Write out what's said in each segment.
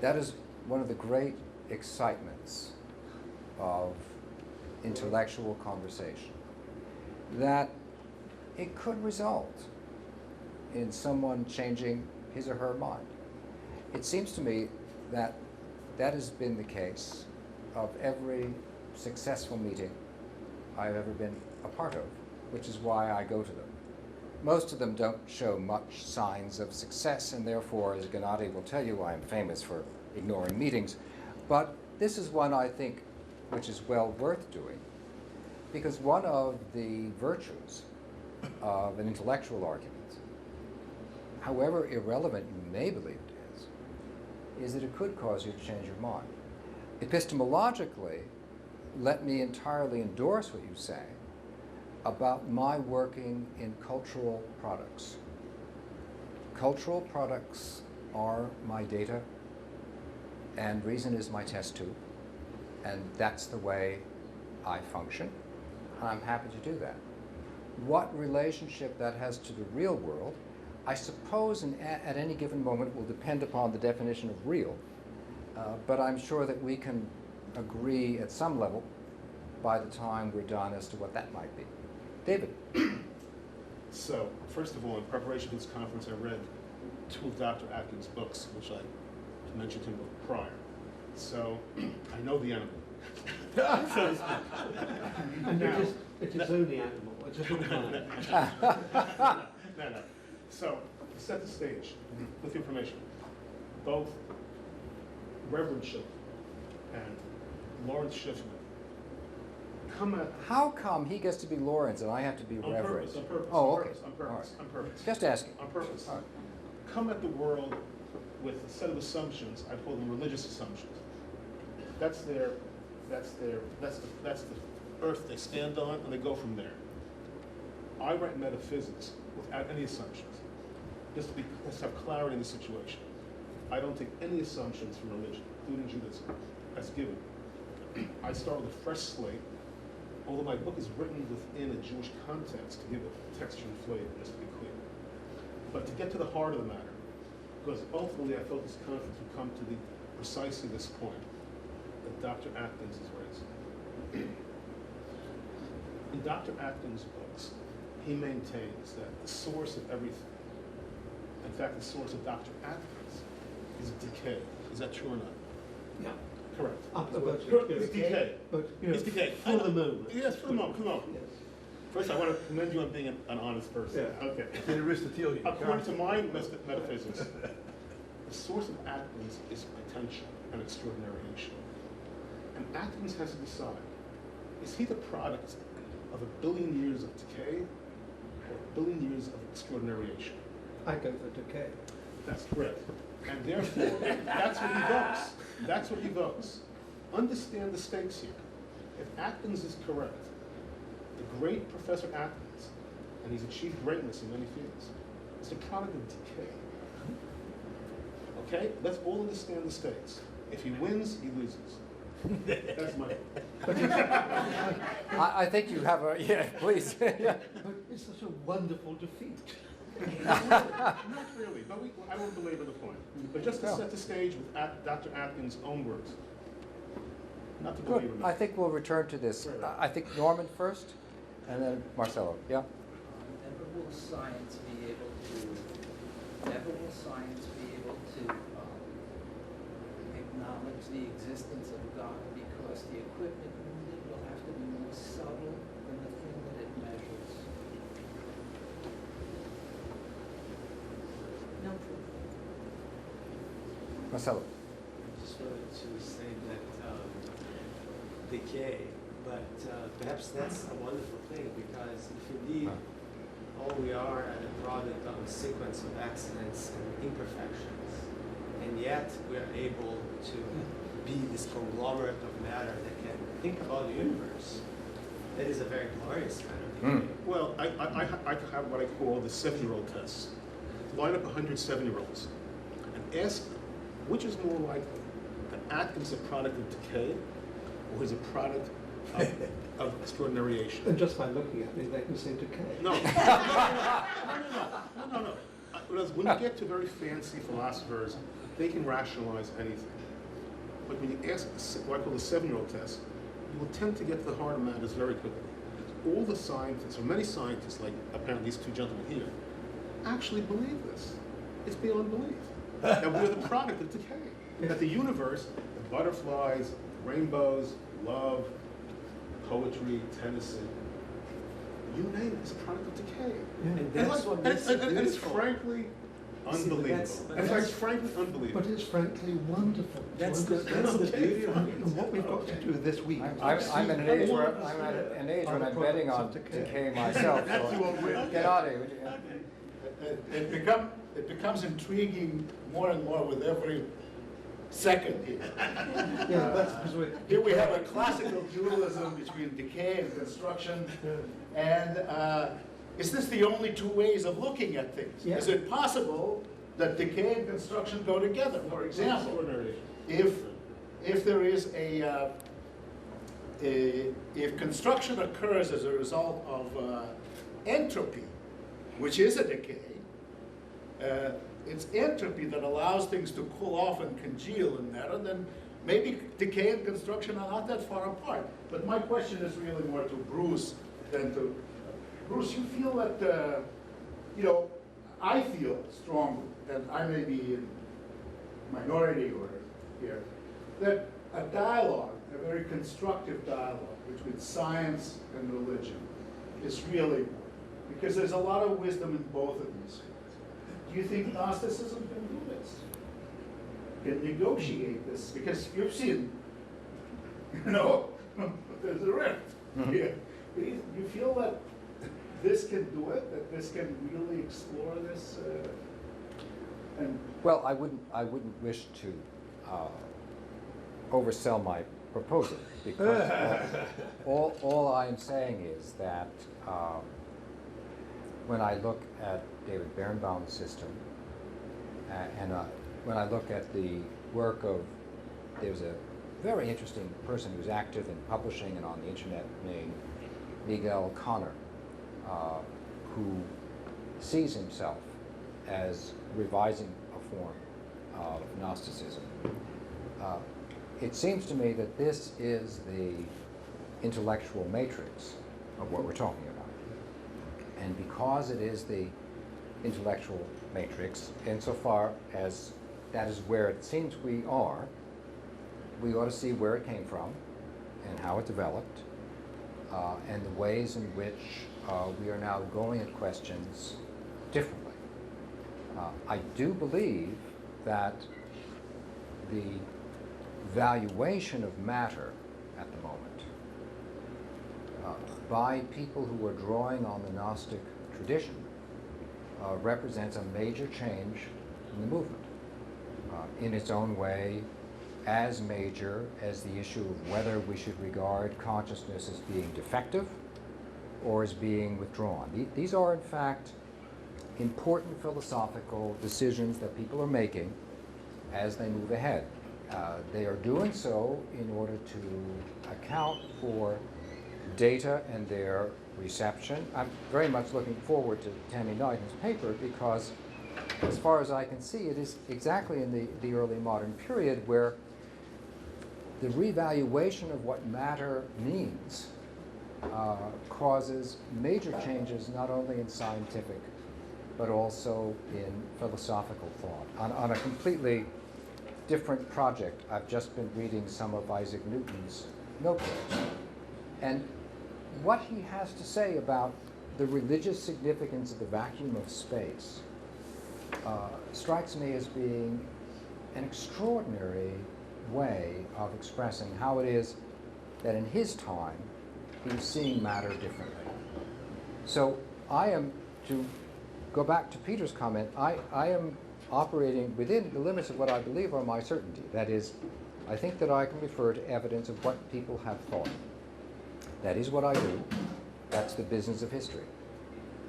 That is one of the great excitements of intellectual conversation, that it could result in someone changing his or her mind. It seems to me that that has been the case of every successful meeting I've ever been a part of, which is why I go to them. Most of them don't show much signs of success, and therefore, as Gennady will tell you, I'm famous for ignoring meetings. But this is one, I think, which is well worth doing, because one of the virtues of an intellectual argument, however irrelevant you may believe it is that it could cause you to change your mind. Epistemologically, let me entirely endorse what you say about my working in cultural products. Cultural products are my data, and reason is my test tube, and that's the way I function. I'm happy to do that. What relationship that has to the real world, I suppose at any given moment will depend upon the definition of real, but I'm sure that we can agree at some level by the time we're done as to what that might be. David. So, first of all, in preparation for this conference, I read 2 of Dr. Atkins' books, which I mentioned to him prior. So, I know the animal. And it is only animal. It's just No. So, to set the stage with the information, both Reverend Chilton and Lawrence Schiffman come at... How come he gets to be Lawrence and I have to be on Reverend? Purpose, on purpose, Oh, on okay. purpose, on purpose, on purpose. Just asking. On purpose. All right. Come at the world with a set of assumptions. I call them religious assumptions. That's the earth they stand on, and they go from there. I write metaphysics without any assumptions, just to have clarity in the situation. I don't take any assumptions from religion, including Judaism, as given. I start with a fresh slate, although my book is written within a Jewish context to give it texture and flavor, just to be clear. But to get to the heart of the matter, because ultimately I felt this conference would come to precisely this point that Dr. Atkins is raising. In Dr. Atkins' books, he maintains that the source of everything, in fact, the source of Dr. Atkins, is decay. Is that true or not? Yeah. Correct. It's decay. But, It's decay. for the moment. Yes, for the moment. Come on. Yes. First, I want to commend you on being an honest person. Yeah. Okay. The Aristotelian. According to my metaphysics, the source of Atkins is potential and extraordinariation. And Atkins has to decide, is he the product of 1 billion years of decay or 1 billion years of extraordinariation? I go for decay. That's correct. And therefore, that's what he votes. That's what he votes. Understand the stakes here. If Atkins is correct, the great Professor Atkins, and he's achieved greatness in many fields, is the product of decay. Okay? Let's all understand the stakes. If he wins, he loses. That's my I think you have a, yeah, please. Yeah. But it's such a wonderful defeat. Not really, but I won't belabor the point. But just to set the stage with Dr. Atkins' own words. Not to belabor Good. me. I think we'll return to this. I think Norman first, and then Marcelo. Yeah? Never will science be able to acknowledge the existence of God, because the equipment needed will have to be more subtle than the thing that it measures. No proof. Marcelo. I just wanted to say that decay, but perhaps that's a wonderful thing, because if indeed all we are are the product of a sequence of accidents and imperfections, and yet we are able to be this conglomerate of matter that can think about the universe, that is a very glorious kind of decay. Well, I have what I call the 7-year-old test. Line up 100 7-year-olds and ask them, which is more likely, that Atkins is a product of decay, or is a product of extraordinariation? And just by looking at me, they can see decay. No. No. Because when you get to very fancy philosophers, they can rationalize anything. But when you ask what I call the 7-year-old test, you will tend to get to the heart of matters very quickly. All the scientists, or many scientists, like apparently these two gentlemen here, actually believe this. It's beyond belief. That we're the product of decay. That the universe, the butterflies, rainbows, love, poetry, Tennyson, you name it, is a product of decay. And that's what makes it and it's beautiful. frankly unbelievable. but In fact, that's- it's frankly unbelievable. But it's frankly wonderful. to That's the understand. beauty of it. And what we've got to do this week. is I'm at an see age all where of us I'm at here an age are when the I'm betting on products of decay myself. So get out of here. It becomes intriguing more and more with every second here. Yeah, that's because we're. Here we have a classical dualism between decay and construction. And is this the only two ways of looking at things? Yeah. Is it possible that decay and construction go together? For example, Extraordinary. if there is if construction occurs as a result of entropy, which is a decay, it's entropy that allows things to cool off and congeal in matter, then maybe decay and construction are not that far apart. But my question is really more to Bruce than to... Bruce, you feel that, I feel strongly, and I may be in minority or here, that a dialogue, a very constructive dialogue between science and religion is really important, because there's a lot of wisdom in both of these. Do you think Gnosticism can do this? Can negotiate this? Because you've seen, there's a rift here. You feel that this can do it, that this can really explore this? And Well, I wouldn't wish to oversell my proposal, because all I'm saying is that when I look at David Birnbaum's system, and when I look at the work of, there's a very interesting person who's active in publishing and on the internet named Miguel Conner, who sees himself as revising a form of Gnosticism. It seems to me that this is the intellectual matrix of what we're talking about. And because it is the intellectual matrix, insofar as that is where it seems we ought to see where it came from and how it developed, and the ways in which we are now going at questions differently. I do believe that the valuation of matter at the moment by people who are drawing on the Gnostic tradition represents a major change in the movement, in its own way, as major as the issue of whether we should regard consciousness as being defective or as being withdrawn. These are, in fact, important philosophical decisions that people are making as they move ahead. They are doing so in order to account for data and their reception. I'm very much looking forward to Tammy Knighton's paper, because as far as I can see, it is exactly in the early modern period where the revaluation of what matter means causes major changes not only in scientific but also in philosophical thought. On a completely different project, I've just been reading some of Isaac Newton's notebooks. And what he has to say about the religious significance of the vacuum of space strikes me as being an extraordinary way of expressing how it is that in his time he was seeing matter differently. So I am, to go back to Peter's comment, I am operating within the limits of what I believe are my certainty. That is, I think that I can refer to evidence of what people have thought. That is what I do. That's the business of history.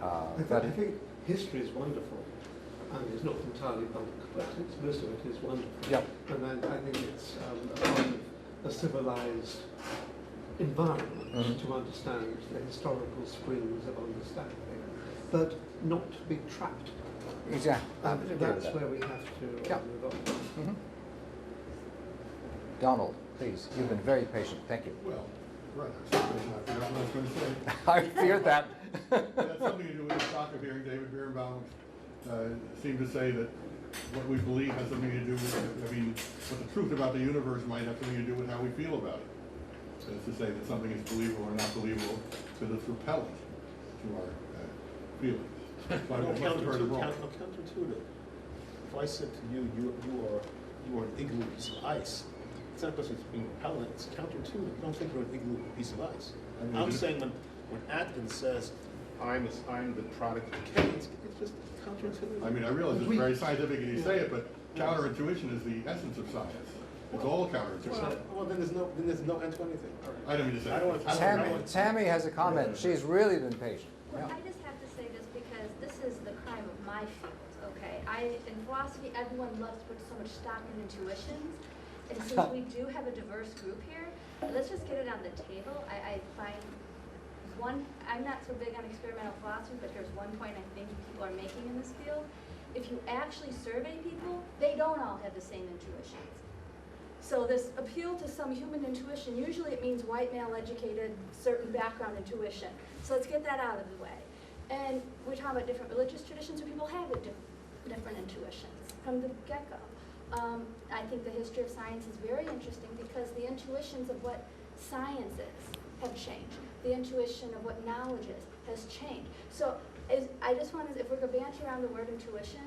I think history is wonderful. I mean, it's not entirely bulk, but most of it is wonderful. Yep. And I think it's a part of a civilized environment to understand the historical springs of understanding, but not to be trapped. Exactly. And that's where we have to Yeah. move on. Donald, please, you've been very patient, thank you. Well, right, I forgot what I was going to say. I feared that. That's something to do with the soccer hearing. David Birnbaum seemed to say that what we believe has something to do with, I mean, what the truth about the universe might have something to do with how we feel about it. That is to say that something is believable or not believable because it's repellent to our feelings. So I must have heard it wrong. Counterintuitive. If I said to you, you are an igloo piece of ice, it's not because it's being repellent, it's counterintuitive. You don't think you're an igloo piece of ice. I'm saying when Atkins says, I'm the product of decay, it's just counterintuitive. I mean, I realize it's very scientific and you say it, but counterintuition is the essence of science. It's all counterintuition. Well, then there's no end to anything. I don't mean to say I don't want to- that. Tammy has a comment. She's really been patient. Well, Yeah. I just have to say this because this is the crime of my field, okay? In philosophy, everyone loves to put so much stock in intuitions. And since we do have a diverse group here, let's just get it on the table. I find I'm not so big on experimental philosophy, but here's one point I think people are making in this field. If you actually survey people, they don't all have the same intuitions. So this appeal to some human intuition, usually it means white male educated, certain background intuition. So let's get that out of the way. And we're talking about different religious traditions where people have different intuitions from the get-go. I think the history of science is very interesting because the intuitions of what science is have changed. The intuition of what knowledge is has changed. So I just want to, if we're going to banter around the word intuition,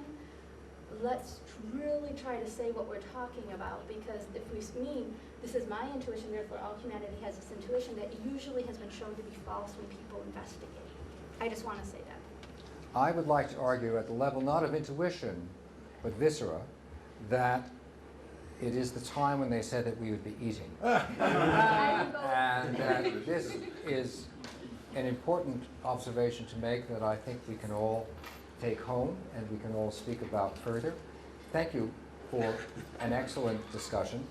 let's really try to say what we're talking about, because if we mean this is my intuition, therefore all humanity has this intuition, that usually has been shown to be false when people investigate. I just want to say that. I would like to argue at the level not of intuition, but viscera, that it is the time when they said that we would be eating. And that this is an important observation to make that I think we can all take home and we can all speak about further. Thank you for an excellent discussion.